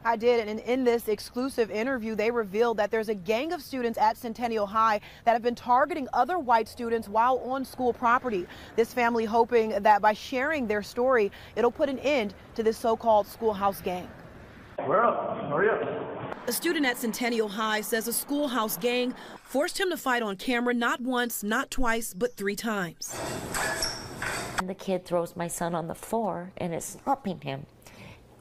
I did, and in this exclusive interview, they revealed that there's a gang of students at Centennial High that have been targeting other white students while on school property. This family hoping that by sharing their story, it'll put an end to this so-called schoolhouse gang. We're up. Hurry up. A student at Centennial High says a schoolhouse gang forced him to fight on camera not once, not twice, but 3 times. The kid throws my son on the floor and is slapping him,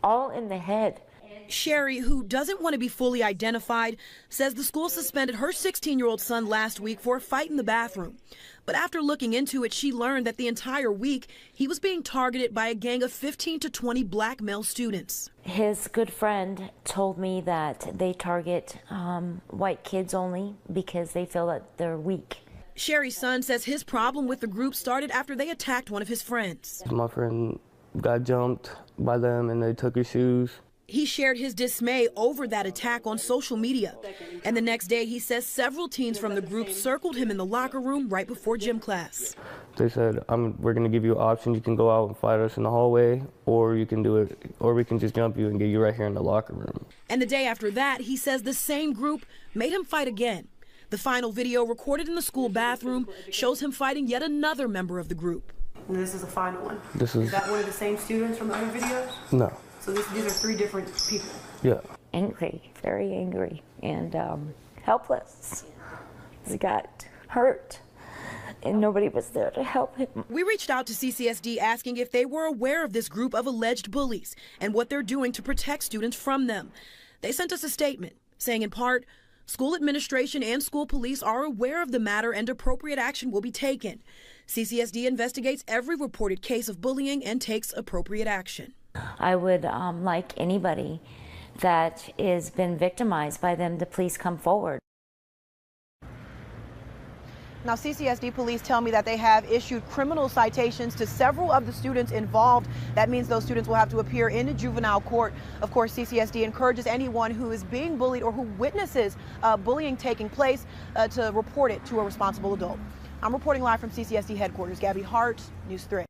all in the head. Sherry, who doesn't want to be fully identified, says the school suspended her 16-year-old son last week for a fight in the bathroom. But after looking into it, she learned that the entire week he was being targeted by a gang of 15 to 20 black male students. His good friend told me that they target white kids only because they feel that they're weak. Sherry's son says his problem with the group started after they attacked one of his friends. My friend got jumped by them and they took his shoes. He shared his dismay over that attack on social media. And the next day, he says several teens from the group circled him in the locker room right before gym class. They said, we're going to give you an option. You can go out and fight us in the hallway, or you can do it, or we can just jump you and get you right here in the locker room. And the day after that, he says the same group made him fight again. The final video recorded in the school bathroom shows him fighting yet another member of the group. And this is the final one? Is that one of the same students from the other videos? No. So these are 3 different people? Yeah. Angry, very angry, and helpless. He got hurt, and nobody was there to help him. We reached out to CCSD asking if they were aware of this group of alleged bullies and what they're doing to protect students from them. They sent us a statement saying, in part, school administration and school police are aware of the matter and appropriate action will be taken. CCSD investigates every reported case of bullying and takes appropriate action. I would like anybody that has been victimized by them to please come forward. Now, CCSD police tell me that they have issued criminal citations to several of the students involved. That means those students will have to appear in a juvenile court. Of course, CCSD encourages anyone who is being bullied or who witnesses bullying taking place to report it to a responsible adult. I'm reporting live from CCSD headquarters. Gabby Hart, News 3.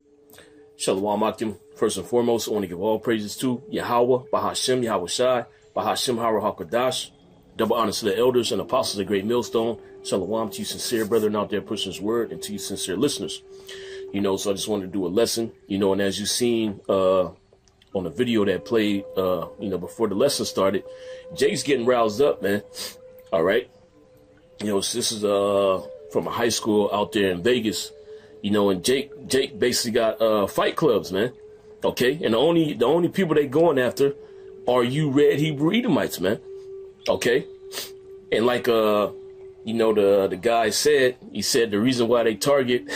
Shalom Akim. First and foremost, I want to give all praises to Yahweh, Bahashem, 𝐉𝐿, Bahashem, HaKadash. Double honors to the elders and apostles of the Great Millstone. Shalom to you sincere brethren out there pushing his word, and to you sincere listeners. So I just wanted to do a lesson, and as you've seen on the video that played, before the lesson started, Jake's getting roused up, man. All right. So this is from a high school out there in Vegas. And Jake basically got fight clubs, man. Okay, and the only people they going after are you red Hebrew Edomites, man. Okay, and like the guy said, he said the reason why they target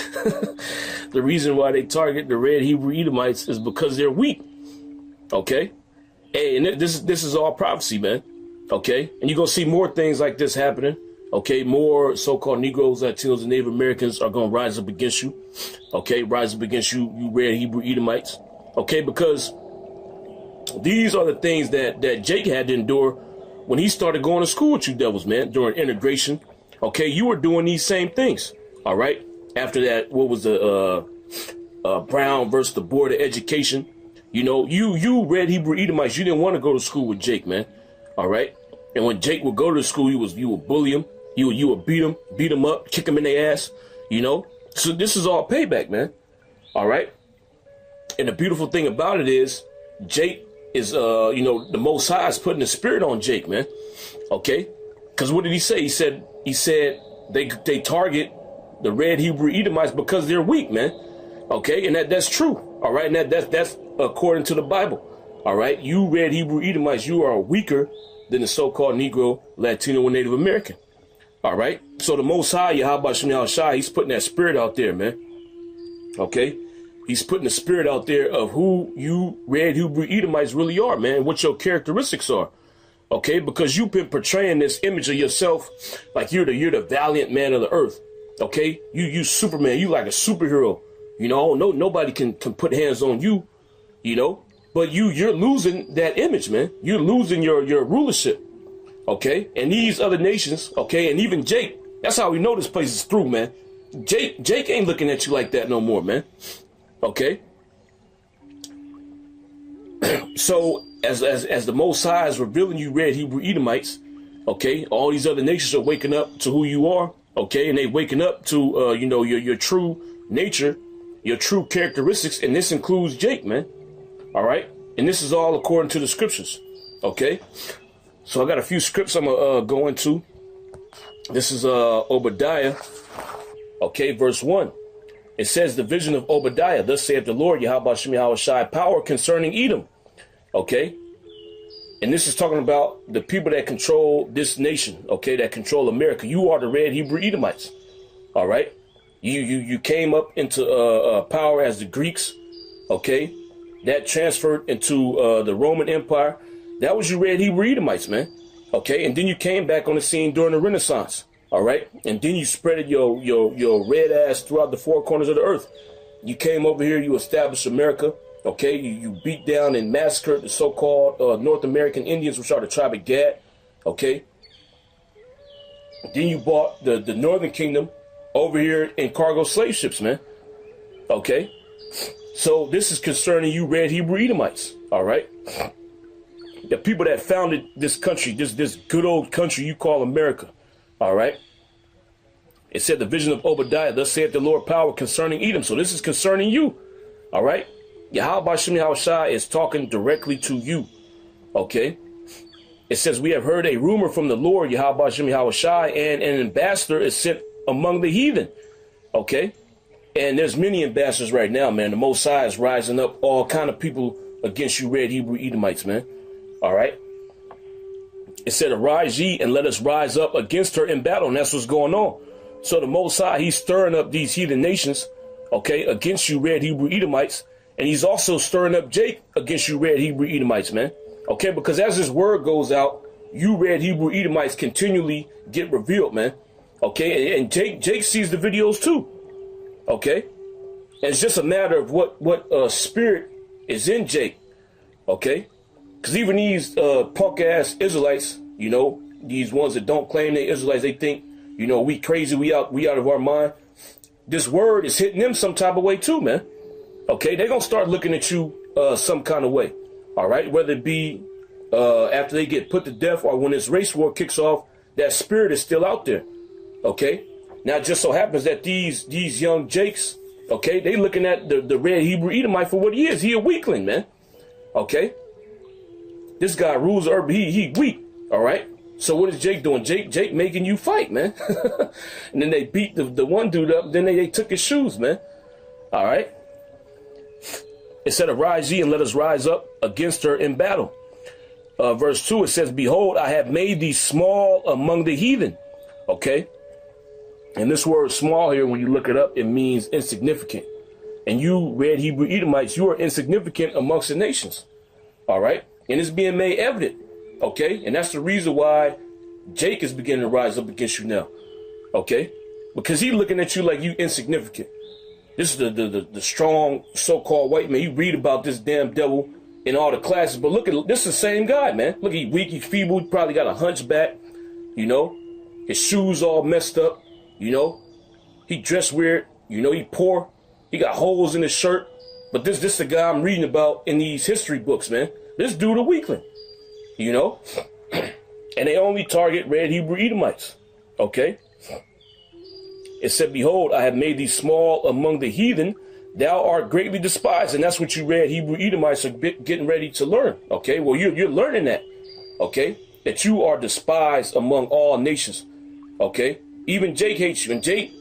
the red Hebrew Edomites is because they're weak. Okay, and this is all prophecy, man. Okay, and you're gonna see more things like this happening. Okay, more so-called Negroes, Latinos, and Native Americans are going to rise up against you. Okay, rise up against you red Hebrew Edomites. Okay, because these are the things that Jake had to endure when he started going to school with you devils, man, during integration. Okay, you were doing these same things. All right, after that, what was the Brown versus the Board of Education? You red Hebrew Edomites, you didn't want to go to school with Jake, man. All right, and when Jake would go to school, you would bully him. You would beat him up, kick him in their ass, So this is all payback, man. All right. And the beautiful thing about it is Jake is, the Most High is putting the spirit on Jake, man. Okay. Because what did he say? He said they target the red Hebrew Edomites because they're weak, man. Okay. And that's true. All right. And that's according to the Bible. All right. You red Hebrew Edomites, you are weaker than the so-called Negro, Latino, and Native American. All right. So the Most High, 𝐉𝐿, he's putting that spirit out there, man. Okay. He's putting the spirit out there of who you red Hebrew Edomites really are, man. What your characteristics are. Okay. Because you've been portraying this image of yourself like you're the valiant man of the earth. Okay. You Superman. You like a superhero. Nobody can put hands on you, but you're losing that image, man. You're losing your rulership. Okay, and these other nations, okay, and even Jake, that's how we know this place is through, man. Jake ain't looking at you like that no more, man. Okay. So as the Most High is revealing you red Hebrew Edomites, okay, all these other nations are waking up to who you are, okay, and they waking up to you know, your true nature, your true characteristics, and this includes Jake, man. All right, and this is all according to the scriptures, okay. So I got a few scripts I'm gonna go into. This is Obadiah, okay, verse 1. It says, the vision of Obadiah, thus saith the Lord, 𝤉𝐄𝐄𝐅𝐿, power concerning Edom. Okay. And this is talking about the people that control this nation, okay, that control America. You are the red Hebrew Edomites. All right. You came up into power as the Greeks. Okay. That transferred into the Roman Empire. That was your red Hebrew Edomites, man. Okay. And then you came back on the scene during the Renaissance. All right. And then you spreaded your red ass throughout the four corners of the earth. You came over here. You established America. OK, you beat down and massacred the so-called North American Indians, which are the tribe of 𝐉𝐄𝐄. OK. Then you bought the Northern Kingdom over here in cargo slave ships, man. OK. So this is concerning you red Hebrew Edomites. All right. The people that founded this country, this good old country you call America. All right. It said the vision of Obadiah, thus saith the Lord, power concerning Edom. So this is concerning you. All right. 𝤉𝐄𝐄𝐅𝐿 is talking directly to you. Okay. It says, we have heard a rumor from the Lord, 𝤉𝐄𝐄𝐅𝐿, and an ambassador is sent among the heathen. Okay. And there's many ambassadors right now, man. The Most High is rising up all kind of people against you red Hebrew Edomites, man. All right. It said, arise ye and let us rise up against her in battle. And that's what's going on. So the Most High, he's stirring up these heathen nations, okay, against you red Hebrew Edomites. And he's also stirring up Jake against you red Hebrew Edomites, man. Okay, because as this word goes out, you red Hebrew Edomites continually get revealed, man. Okay, and Jake sees the videos too. Okay. And it's just a matter of what spirit is in Jake. Okay. Because even these punk ass Israelites, you know, these ones that don't claim they're Israelites, they think, you know, we crazy, we out of our mind. This word is hitting them some type of way too, man. Okay, they're gonna start looking at you some kind of way. All right, whether it be after they get put to death or when this race war kicks off, that spirit is still out there. Okay. Now it just so happens that these young Jakes, okay, they looking at the red Hebrew Edomite for what he is. He a weakling, man. Okay. This guy rules the earth, but he weak. All right. So what is Jake doing? Jake making you fight, man. And then they beat the one dude up. Then they took his shoes, man. All right. It said, arise ye and let us rise up against her in battle. Verse 2, it says, behold, I have made thee small among the heathen. Okay. And this word small here, when you look it up, it means insignificant. And you red Hebrew Edomites, you are insignificant amongst the nations. All right. And it's being made evident. Okay. And that's the reason why Jake is beginning to rise up against you now. Okay. Because he's looking at you like you insignificant. This is the strong so-called white man. You read about this damn devil in all the classes. But look at this is the same guy, man. Look, he's weak, he's feeble, he probably got a hunchback, you know. His shoes all messed up, you know. He dressed weird, you know, he poor. He got holes in his shirt. But this is the guy I'm reading about in these history books, man. This dude a weakling, you know. And they only target red Hebrew Edomites, okay. It said, behold, I have made thee small among the heathen. Thou art greatly despised. And that's what you red Hebrew Edomites are getting ready to learn. Okay, well, you're learning that. Okay, that you are despised among all nations. Okay, even Jake hates you. And Jake,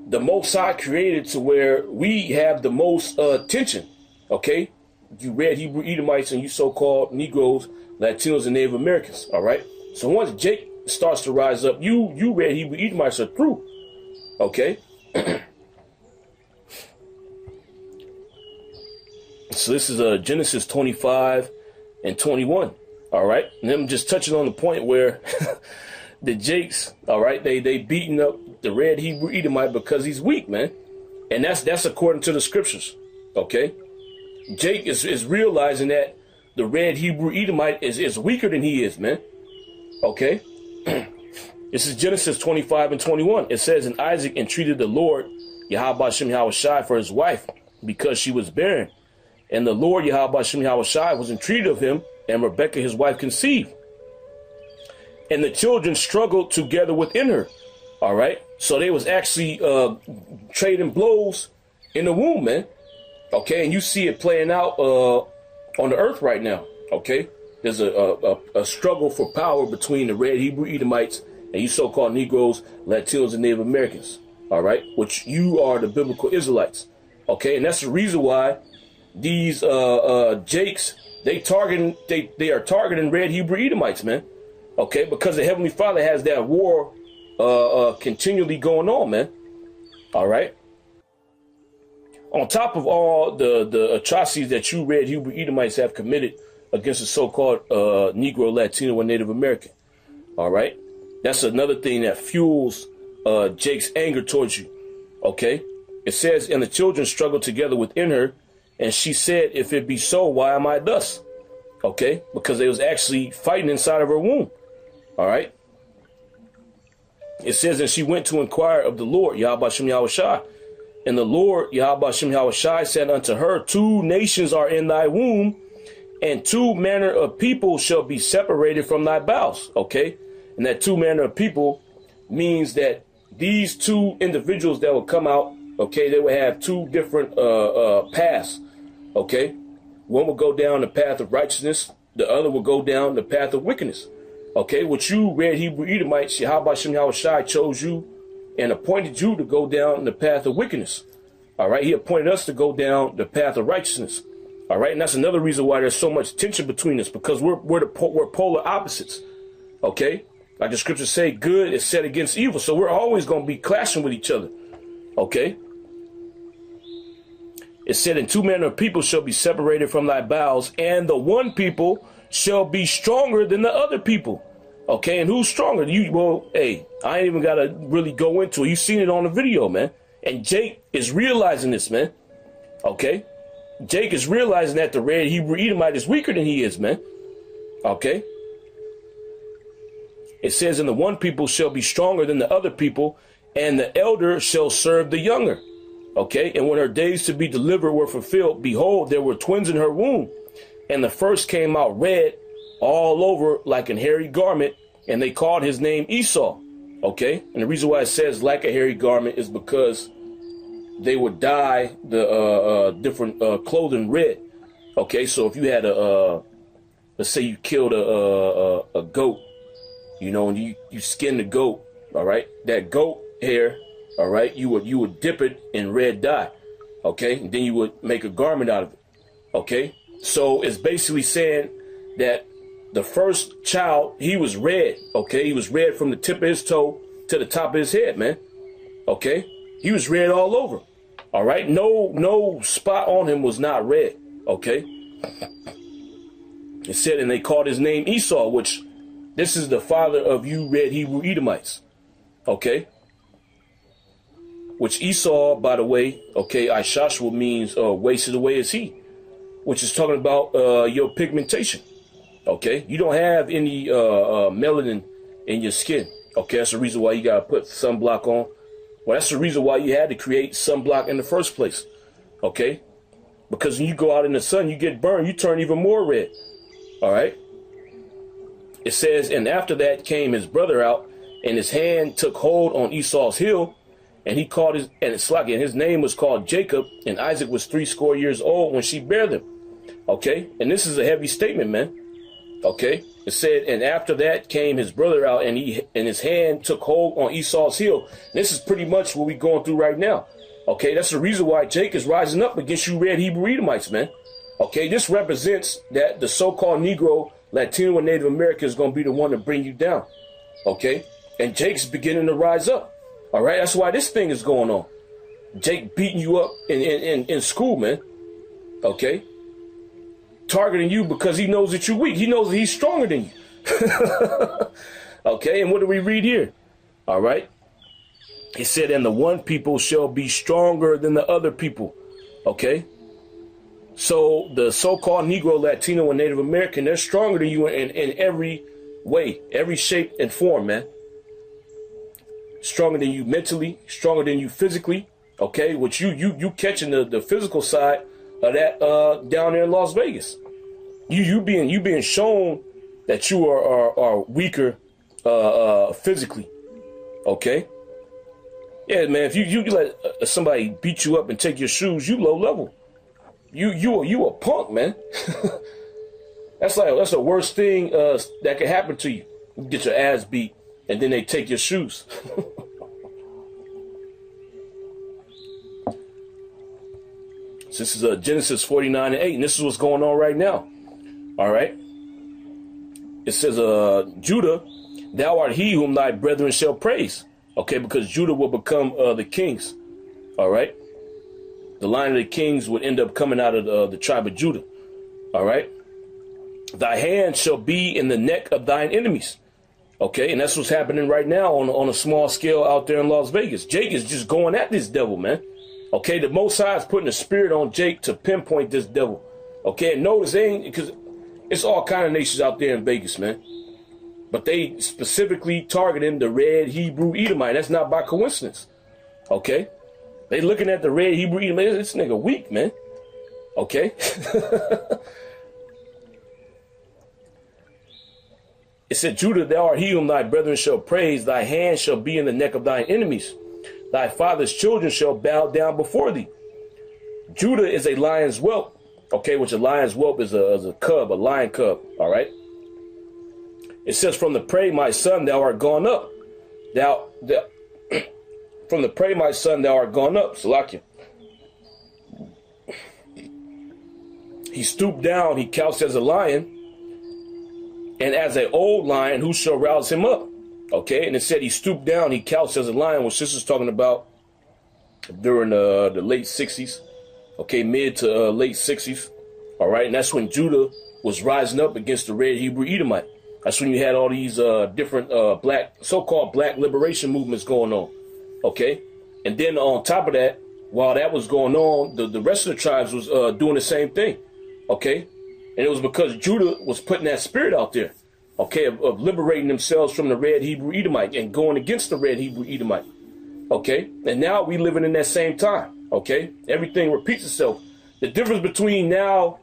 the Most High created to where we have the most attention. Okay, you red Hebrew Edomites and you so-called Negroes, Latinos, and Native Americans. All right, so once Jake starts to rise up, you red Hebrew Edomites are through. Okay. So this is Genesis 25 and 21. All right. And I'm just touching on the point where the Jakes, all right, they beating up the red Hebrew Edomite because he's weak, man. And that's according to the scriptures. Okay. Jake is realizing that the red Hebrew Edomite is weaker than he is, man. Okay. This is Genesis 25 and 21. It says, and Isaac entreated the Lord, 𝤉𝐄𝐄𝐅𝐿, for his wife, because she was barren. And the Lord 𝤉𝐄𝐄𝐄 was entreated of him, and Rebekah his wife conceived. And the children struggled together within her. All right. So they was actually trading blows in the womb, man. Okay. And you see it playing out on the earth right now. Okay. There's a struggle for power between the red Hebrew Edomites and you so-called Negroes, Latinos, and Native Americans. All right. Which you are the biblical Israelites. Okay. And that's the reason why these Jakes, they are targeting red Hebrew Edomites, man. Okay, because the Heavenly Father has that war continually going on, man. All right. On top of all the atrocities that you red Hebrew Edomites have committed against the so-called Negro, Latino, and Native American. All right. That's another thing that fuels Jake's anger towards you. Okay. It says, and the children struggled together within her, and she said, if it be so, why am I thus? Okay. Because they was actually fighting inside of her womb. All right. It says, and she went to inquire of the Lord, 𝤉𝐄𝐄𝐄. And the Lord, 𝤉𝐄𝐄𝐄, said unto her, 2 nations are in thy womb, and 2 manner of people shall be separated from thy bowels. Okay. And that 2 manner of people means that these 2 individuals that will come out, okay, they will have 2 different paths. Okay. One will go down the path of righteousness. The other will go down the path of wickedness. Okay, what you red Hebrew Edomites, 𝤉𝐄𝐄𝐄 chose you and appointed you to go down the path of wickedness. All right, he appointed us to go down the path of righteousness. All right, and that's another reason why there's so much tension between us, because we're polar opposites. Okay, like the scriptures say, good is set against evil, so we're always going to be clashing with each other. Okay, it said, and 2 manner of people shall be separated from thy bowels, and the one people shall be stronger than the other people. Okay, and who's stronger? Well, hey, I ain't even got to really go into it. You seen it on the video, man. And Jake is realizing this, man. Okay, Jake is realizing that the red Hebrew Edomite is weaker than he is, man. Okay, it says, and the one people shall be stronger than the other people, and the elder shall serve the younger. Okay, and when her days to be delivered were fulfilled, behold, there were twins in her womb. And the first came out red all over like an hairy garment, and they called his name Esau. Okay, and the reason why it says like a hairy garment is because they would dye the different clothing red. Okay, so if you had let's say you killed a goat, you know, and you skinned the goat, all right, that goat hair, all right, you would dip it in red dye, okay, and then you would make a garment out of it. Okay, so it's basically saying that the first child, he was red. Okay, he was red from the tip of his toe to the top of his head, man. Okay, he was red all over. All right, no spot on him was not red. Okay, it said, and they called his name Esau, which this is the father of you red Hebrew Edomites. Okay, which Esau, by the way, okay, Ishashua means wasted away is he, which is talking about your pigmentation. Okay, you don't have any melanin in your skin. Okay, that's the reason why you gotta put sunblock on. Well, that's the reason why you had to create sunblock in the first place. Okay, because when you go out in the sun, you get burned, you turn even more red. All right. It says, and after that came his brother out, and his hand took hold on Esau's heel, and he called his name was called Jacob, and Isaac was 80 years old when she bare them. Okay, and this is a heavy statement, man. Okay, it said, and after that came his brother out, and his hand took hold on Esau's heel. This is pretty much what we're going through right now. Okay, that's the reason why Jake is rising up against you red Hebrew Edomites, man. Okay, this represents that the so-called Negro, Latino, and Native American is going to be the one to bring you down. Okay, and Jake's beginning to rise up. All right, that's why this thing is going on. Jake beating you up in school, man. Okay, targeting you because he knows that you're weak. He knows that he's stronger than you. Okay, and what do we read here? All right, he said, and the one people shall be stronger than the other people. Okay, so the so-called Negro, Latino, and Native American, they're stronger than you in every way, every shape and form, man. Stronger than you mentally, stronger than you physically. Okay, which you catching the physical side of that down there in Las Vegas. You being shown that you are weaker physically. Okay. Yeah, man. If you let somebody beat you up and take your shoes, you low level. You a punk, man. That's the worst thing that could happen to you. You get your ass beat and then they take your shoes. So this is Genesis 49:8, and this is what's going on right now. All right. It says, Judah, thou art he whom thy brethren shall praise. Okay, because Judah will become the kings. All right. The line of the kings would end up coming out of the tribe of Judah. All right. Thy hand shall be in the neck of thine enemies. Okay, and that's what's happening right now on a small scale out there in Las Vegas. Jake is just going at this devil, man. Okay, the Most High is putting a spirit on Jake to pinpoint this devil. Okay, and notice they ain't, because it's all kind of nations out there in Vegas, man. But they specifically targeting the red Hebrew Edomite. That's not by coincidence. Okay, they looking at the red Hebrew Edomite. This nigga weak, man. Okay. It said, Judah, thou art he whom thy brethren shall praise. Thy hand shall be in the neck of thine enemies. Thy father's children shall bow down before thee. Judah is a lion's whelp. Okay, which a lion's whelp is a cub, a lion cub. All right. It says, from the prey, my son, thou art gone up. From the prey, my son, thou art gone up. Salakia. He stooped down, he couched as a lion. And as an old lion, who shall rouse him up? Okay, and it said he stooped down, he couched as a lion, which this is talking about during the late 60s. Okay, mid to late 60s. All right, and that's when Judah was rising up against the red Hebrew Edomite. That's when you had all these different so-called black liberation movements going on. Okay, and then on top of that, while that was going on, the rest of the tribes was doing the same thing. Okay. And it was because Judah was putting that spirit out there, okay, of liberating themselves from the red Hebrew Edomite and going against the red Hebrew Edomite, okay? And now we living in that same time, okay? Everything repeats itself. The difference between now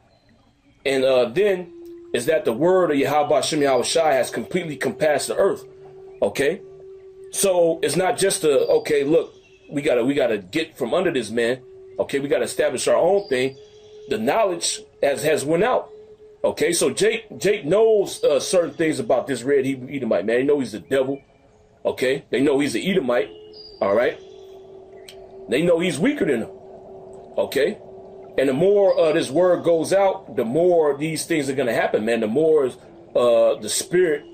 and then is that the word of 𝤉𝐄𝐿 has completely compassed the earth, okay? So it's not just okay, look, we gotta get from under this man, okay? We gotta establish our own thing. The knowledge has went out. Okay, so Jake knows certain things about this red Hebrew Edomite, man. They know he's the devil. Okay, they know he's the Edomite. All right, they know he's weaker than them. Okay, and the more this word goes out, the more these things are gonna happen, man. The more the spirit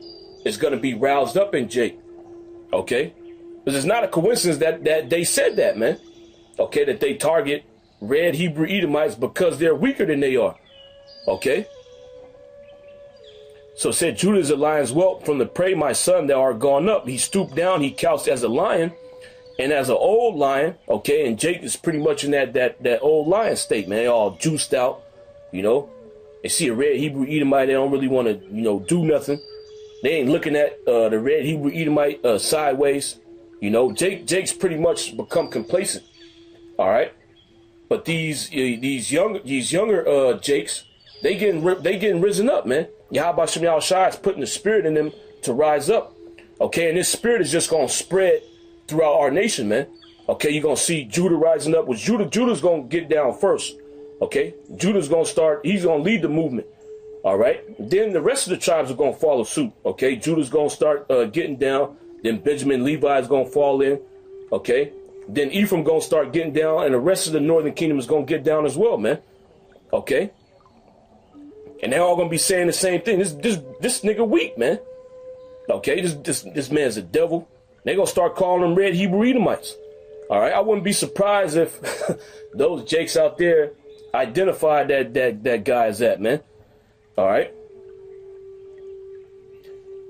is gonna be roused up in Jake. Okay, because it's not a coincidence that they said that, man. Okay, that they target red Hebrew Edomites because they're weaker than they are. Okay. So it said, Judah is a lion's whelp. From the prey, my son, thou art gone up. He stooped down, he couched as a lion and as an old lion. Okay, and Jake is pretty much in that old lion state, man. They all juiced out, you know. They see a red Hebrew Edomite, they don't really want to, do nothing. They ain't looking at the red Hebrew Edomite sideways. You know, Jake's pretty much become complacent. All right. But these younger Jakes, they getting risen up, man. 𝤉𝐿 is putting the spirit in them to rise up. Okay, and this spirit is just gonna spread throughout our nation, man. Okay, you're gonna see Judah rising up. With Judah's gonna get down first. Okay, Judah's gonna start. He's gonna lead the movement. All right. Then the rest of the tribes are gonna follow suit. Okay, Judah's gonna start getting down. Then Benjamin, Levi is gonna fall in. Okay. Then Ephraim gonna start getting down, and the rest of the northern kingdom is gonna get down as well, man. Okay. And they're all gonna be saying the same thing. This nigga weak, man. Okay, this man's a devil. They're gonna start calling them red Hebrew Edomites. All right. I wouldn't be surprised if those Jakes out there identified that guy as that, man. All right.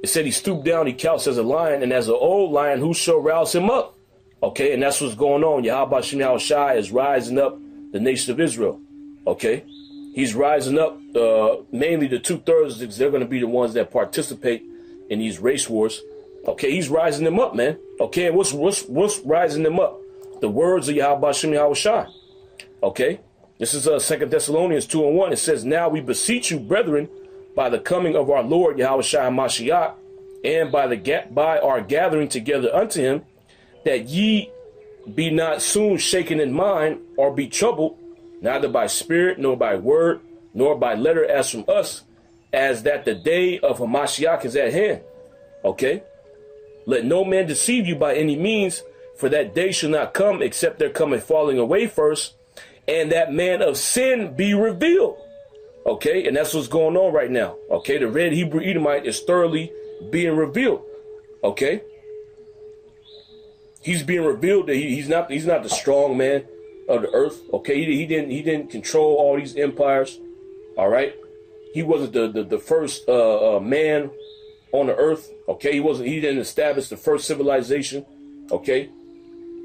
It said he stooped down, he couched as a lion, and as an old lion, who shall rouse him up? Okay, and that's what's going on. 𝤉𝐿 is rising up the nation of Israel. Okay, he's rising up mainly the 2/3. They're going to be the ones that participate in these race wars. Okay, he's rising them up, man. Okay, and what's rising them up? The words of 𝤉𝐿. Okay, This is 2 Thessalonians 2:1. It says, now we beseech you, brethren, by the coming of our Lord Yahushua HaMashiach, and by our gathering together unto him, that ye be not soon shaken in mind, or be troubled, neither by spirit, nor by word, nor by letter as from us, as that the day of Hamashiach is at hand. Okay? Let no man deceive you by any means, for that day shall not come except there come a falling away first, and that man of sin be revealed. Okay? And that's what's going on right now. Okay? The red Hebrew Edomite is thoroughly being revealed. Okay? He's being revealed that he's not the strong man of the earth. Okay? He didn't control all these empires. All right? He wasn't the first man on the earth. Okay? He didn't establish the first civilization. Okay?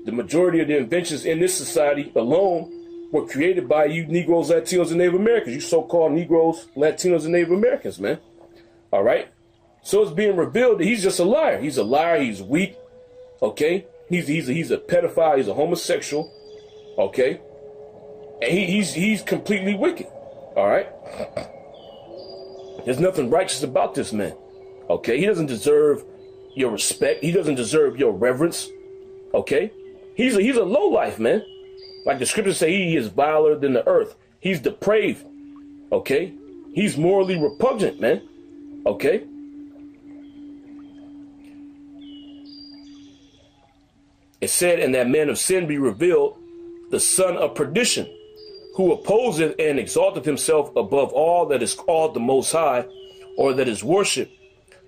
The majority of the inventions in this society alone were created by you Negroes, Latinos, and Native Americans. You so-called Negroes, Latinos, and Native Americans, man. All right? So it's being revealed that he's just a liar. He's a liar. He's weak. Okay? He's a pedophile. He's a homosexual. Okay? And he's completely wicked. All right? There's nothing righteous about this man. Okay? He doesn't deserve your respect. He doesn't deserve your reverence. Okay? He's a lowlife, man. Like the scriptures say, he is viler than the earth. He's depraved. Okay? He's morally repugnant, man. Okay? It said, and that man of sin be revealed, the son of perdition, who opposeth and exalteth himself above all that is called the Most High, or that is worshipped,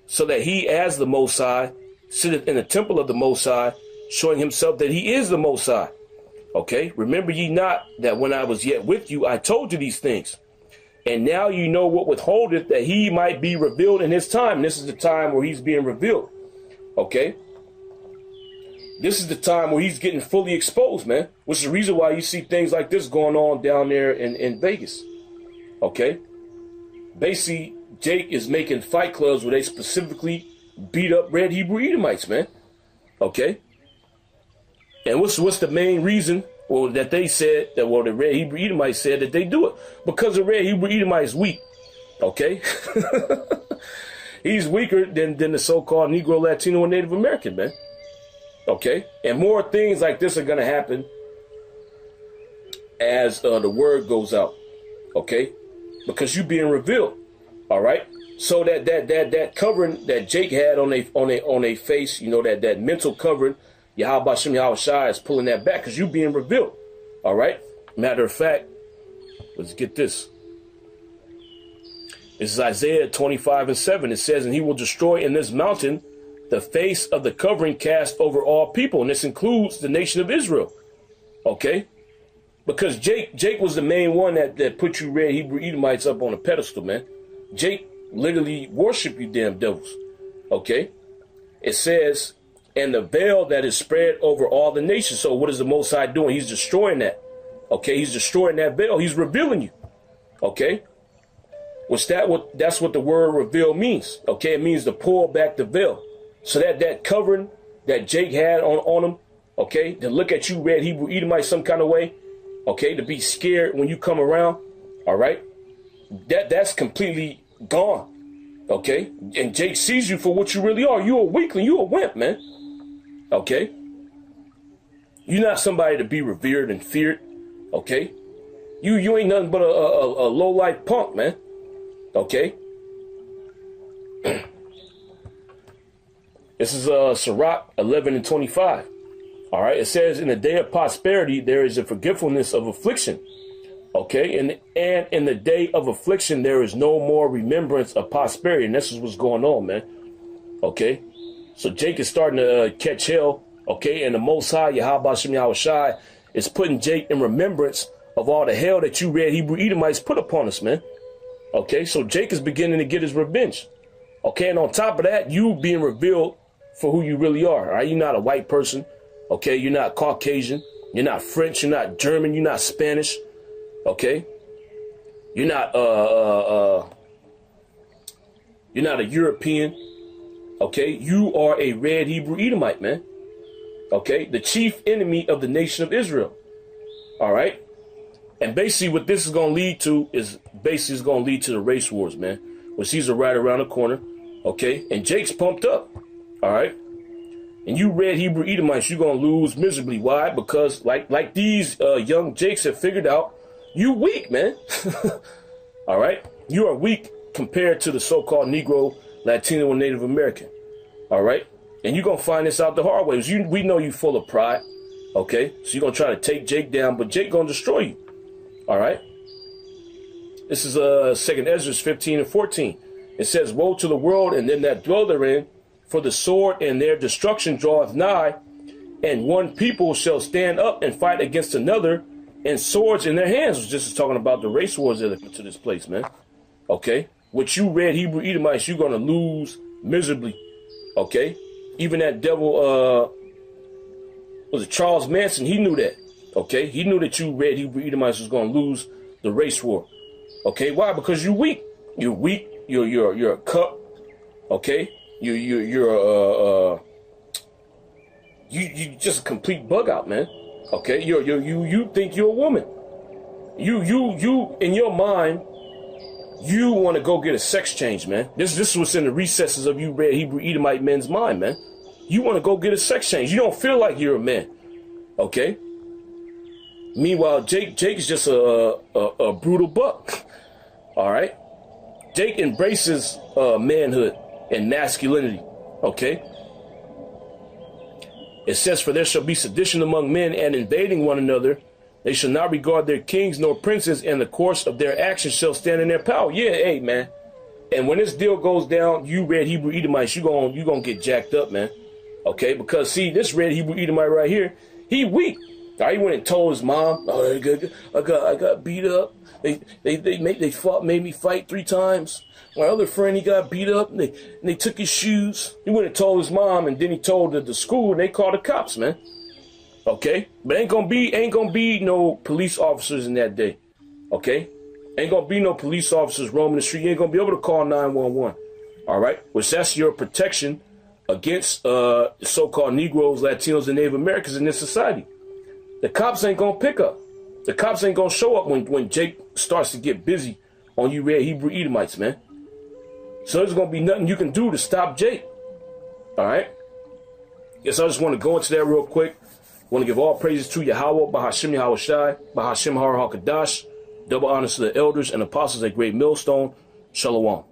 so that he as the Most High sitteth in the temple of the Most High, showing himself that he is the Most High. Okay, remember ye not that when I was yet with you, I told you these things. And now you know what withholdeth, that he might be revealed in his time. And this is the time where he's being revealed. Okay. This is the time where he's getting fully exposed, man. Which is the reason why you see things like this going on down there in Vegas. Okay. Basically, Jake is making fight clubs where they specifically beat up red Hebrew Edomites, man. Okay. And what's the main reason? Well, that they said that, well, the red Hebrew Edomites said that they do it because the red Hebrew Edomite is weak. Okay. He's weaker than the so-called Negro, Latino, and Native American, man. Okay. And more things like this are going to happen as the word goes out. Okay. Because you're being revealed. All right. So that covering that Jake had on a face, you know, that mental covering, Yahweh Shem Yahushua is pulling that back because you're being revealed. All right. Matter of fact, let's get this. This is Isaiah 25:7. It says, and he will destroy in this mountain the face of the covering cast over all people. And this includes the nation of Israel. Okay. Because Jake was the main one that put you red Hebrew Edomites up on a pedestal, man. Jake literally worship you damn devils. Okay. It says, and the veil that is spread over all the nations. So what is the Most High doing? He's destroying that. Okay, he's destroying that veil. He's revealing you. Okay, that's what the word reveal means. Okay, it means to pull back the veil. So that covering that Jake had on him. Okay, to look at you red Hebrew Edomite some kind of way. Okay, to be scared when you come around. All right, that's completely gone. Okay, and Jake sees you for what you really are. You a weakling. You a wimp, man. Okay, you're not somebody to be revered and feared. Okay, you ain't nothing but a low life punk, man. Okay, this is Sirach 11:25. All right, it says, in the day of prosperity there is a forgetfulness of affliction. Okay, and in the day of affliction there is no more remembrance of prosperity. And this is what's going on, man. Okay. So Jake is starting to catch hell, okay? And the Most High, Yahweh Shem Yahushua, is putting Jake in remembrance of all the hell that you red Hebrew Edomites put upon us, man. Okay, so Jake is beginning to get his revenge. Okay, and on top of that, you being revealed for who you really are, all right? You're not a white person, okay? You're not Caucasian. You're not French. You're not German. You're not Spanish, okay? You're not a European. Okay, you are a red Hebrew Edomite, man. Okay, the chief enemy of the nation of Israel. All right, And basically what this is going to lead to is basically it's going to lead to the race wars, man. Which these are right around the corner, okay? And Jake's pumped up, all right? And you red Hebrew Edomites, you're going to lose miserably. Why? Because like these young Jakes have figured out, you weak, man. All right? You are weak compared to the so-called Negro, Latino, and Native American. All right? And you're going to find this out the hard way. We know you're full of pride, okay? So you're going to try to take Jake down, but Jake going to destroy you. All right? This is 2nd Ezra 15 and 14. It says, woe to the world and them that dwell therein, for the sword and their destruction draweth nigh, and one people shall stand up and fight against another, and swords in their hands. This is talking about the race wars that are to this place, man. Okay? With you red Hebrew Edomites, you're going to lose miserably. Okay? Even that devil, was it Charles Manson? He knew that. Okay? He knew that you red Hebrew Edomites was going to lose the race war. Okay? Why? Because you're weak. You're weak. You're a cup. Okay? You're just a complete bug out, man. Okay? You think you're a woman. You in your mind, you want to go get a sex change, man. This is what's in the recesses of you red Hebrew Edomite men's mind, man. You want to go get a sex change. You don't feel like you're a man. Okay? Meanwhile, Jake is just a brutal buck. All right? Jake embraces manhood and masculinity. Okay? It says, for there shall be sedition among men and invading one another. They shall not regard their kings nor princes, and the course of their actions shall stand in their power. Yeah, hey, man. And when this deal goes down, you red Hebrew Edomites, you gonna get jacked up, man. Okay? Because, see, this red Hebrew Edomite right here, he weak. He went and told his mom, oh, I got beat up. They made me fight 3 times. My other friend, he got beat up, and they took his shoes. He went and told his mom, and then he told the school, and they called the cops, man. Okay? But ain't gonna be no police officers in that day. Okay? Ain't gonna be no police officers roaming the street. You ain't gonna be able to call 911. All right? Which that's your protection against so-called Negroes, Latinos, and Native Americans in this society. The cops ain't gonna pick up. The cops ain't gonna show up when Jake starts to get busy on you red Hebrew Edomites, man. So there's gonna be nothing you can do to stop Jake. All right? Yes, I just want to go into that real quick. I want to give all praises to Yahweh, 𝐉𝐄𝐄𝐅𝐿, 𝐿. Double honors to the elders and apostles at Great Millstone. Shalom.